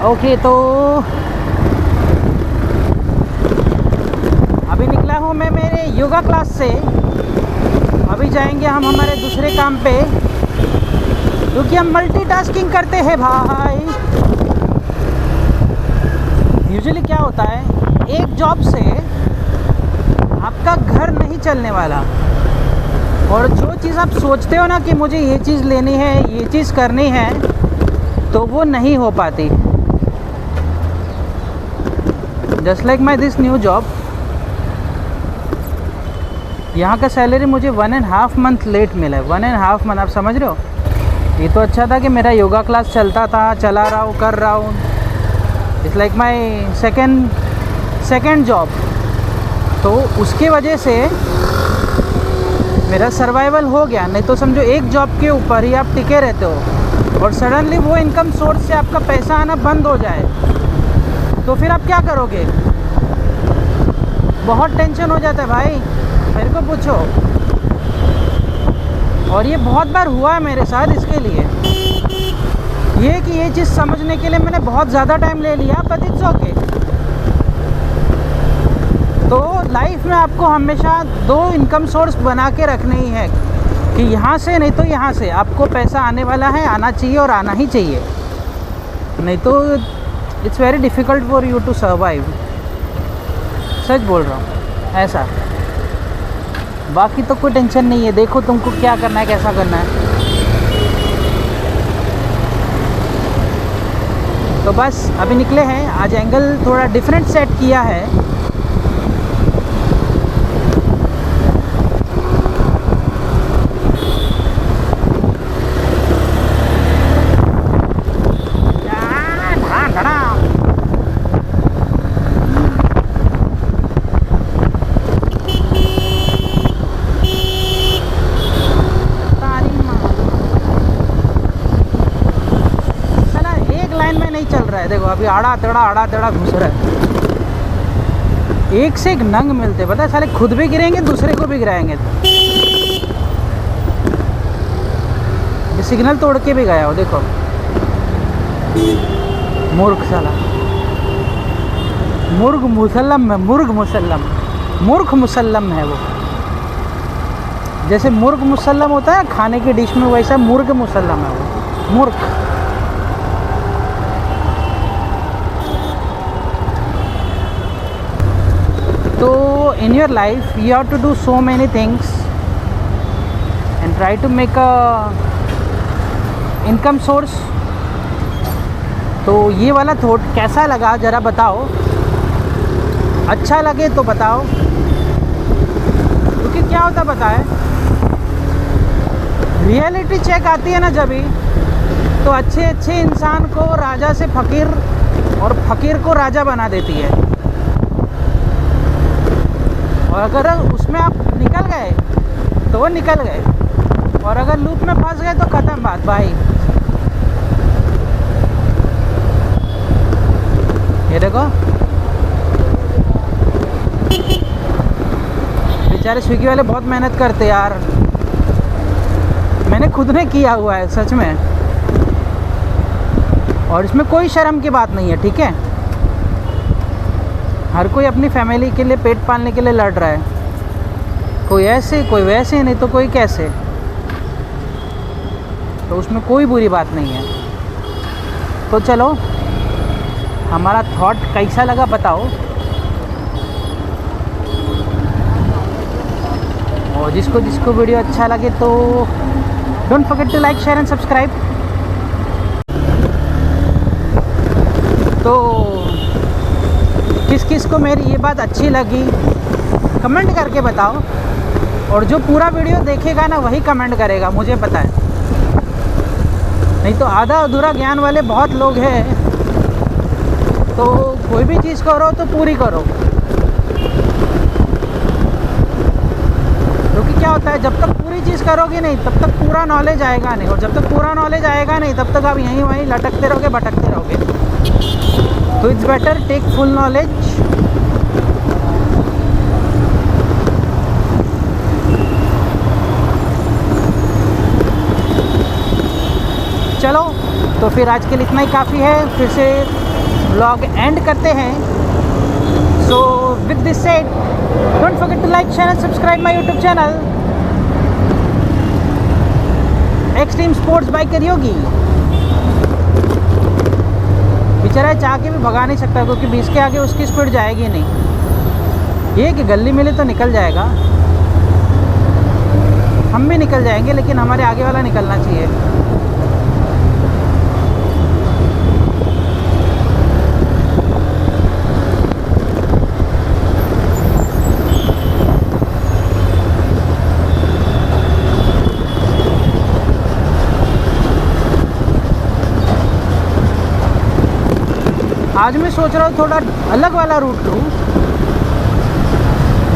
Okay, तो अभी निकला हूँ मैं मेरे योगा क्लास से। अभी जाएंगे हम हमारे दूसरे काम पे, क्योंकि हम मल्टीटास्किंग करते हैं भाई। यूजुअली क्या होता है, एक जॉब से आपका घर नहीं चलने वाला, और जो चीज़ आप सोचते हो ना कि मुझे ये चीज़ लेनी है, ये चीज़ करनी है, तो वो नहीं हो पाती। Just like my this new job, यहाँ का सैलरी मुझे 1.5 मंथ लेट मिला है। 1.5 मंथ, आप समझ रहे हो। ये तो अच्छा था कि मेरा योगा क्लास चलता था, चला रहा हूँ, कर रहा हूँ। It's like my second job, तो उसके वजह से मेरा सर्वाइवल हो गया। नहीं तो समझो एक जॉब के ऊपर ही आप टिके रहते हो और सडनली वो इनकम सोर्स से आपका पैसा आना बंद हो जाए, तो फिर आप क्या करोगे। बहुत टेंशन हो जाता है भाई, मेरे को पूछो। और ये बहुत बार हुआ है मेरे साथ। इसके लिए ये कि ये चीज़ समझने के लिए मैंने बहुत ज़्यादा टाइम ले लिया, बट इट्स ओके। तो लाइफ में आपको हमेशा 2 इनकम सोर्स बना के रखने ही है, कि यहाँ से नहीं तो यहाँ से आपको पैसा आने वाला है, आना चाहिए और आना ही चाहिए। नहीं तो it's very difficult for you to survive. सच बोल रहा हूँ ऐसा। बाकी तो कोई टेंशन नहीं है, देखो तुमको क्या करना है, कैसा करना है। तो बस अभी निकले हैं। आज एंगल थोड़ा डिफरेंट सेट किया है। देखो अभी आड़ा तेड़ा घुस रहा है। एक से एक नंग मिलते, पता है साले, खुद भी गिरेंगे, दूसरे को भी गिराएंगे। ये सिग्नल तोड़ के भी गया हो, देखो मूर्ख साला। मूर्ख मुसल्लम है वो। जैसे मुर्ग मुसल्लम होता है खाने की डिश में, वैसा मुर्ग मुसल्लम है वो, मूर्ख। So in your life you have to do so many things and try to make a income source. तो ये वाला थॉट कैसा लगा ज़रा बताओ। अच्छा लगे तो बताओ, क्योंकि क्या होता पता है, रियलिटी चेक आती है ना जब भी, तो अच्छे इंसान को राजा से फ़कीर और फ़कीर को राजा बना देती है। और अगर उसमें आप निकल गए तो वो निकल गए, और अगर लूप में फंस गए तो ख़त्म बात भाई। ये देखो बेचारे स्विगी वाले बहुत मेहनत करते यार। मैंने खुद ने किया हुआ है सच में, और इसमें कोई शर्म की बात नहीं है, ठीक है। हर कोई अपनी फैमिली के लिए, पेट पालने के लिए लड़ रहा है। कोई ऐसे, कोई वैसे, नहीं तो कोई कैसे। तो उसमें कोई बुरी बात नहीं है। तो चलो, हमारा थॉट कैसा लगा बताओ। और जिसको वीडियो अच्छा लगे तो don't forget to like, share and subscribe. तो किस को मेरी ये बात अच्छी लगी कमेंट करके बताओ, और जो पूरा वीडियो देखेगा ना वही कमेंट करेगा, मुझे पता है। नहीं तो आधा अधूरा ज्ञान वाले बहुत लोग हैं। तो कोई भी चीज़ करो तो पूरी करो, क्योंकि क्या होता है, जब तक पूरी चीज़ करोगे नहीं तब तक पूरा नॉलेज आएगा नहीं, और जब तक पूरा नॉलेज आएगा नहीं तब तक आप यहीं वहीं लटकते रहोगे, भटकते रहोगे। तो it's better take full knowledge. चलो, तो फिर आज के लिए इतना ही काफ़ी है। फिर से व्लॉग एंड करते हैं। So with this said, don't forget to like, share and subscribe my YouTube channel Extreme Sports Biker Yogi. बेचारा चाह के भी भगा नहीं सकता, क्योंकि 20 के आगे उसकी स्पीड जाएगी नहीं। ये कि गली मिले तो निकल जाएगा, हम भी निकल जाएंगे, लेकिन हमारे आगे वाला निकलना चाहिए। आज मैं सोच रहा हूँ थोड़ा अलग वाला रूट लूँ,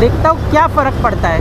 देखता हूँ क्या फ़र्क पड़ता है।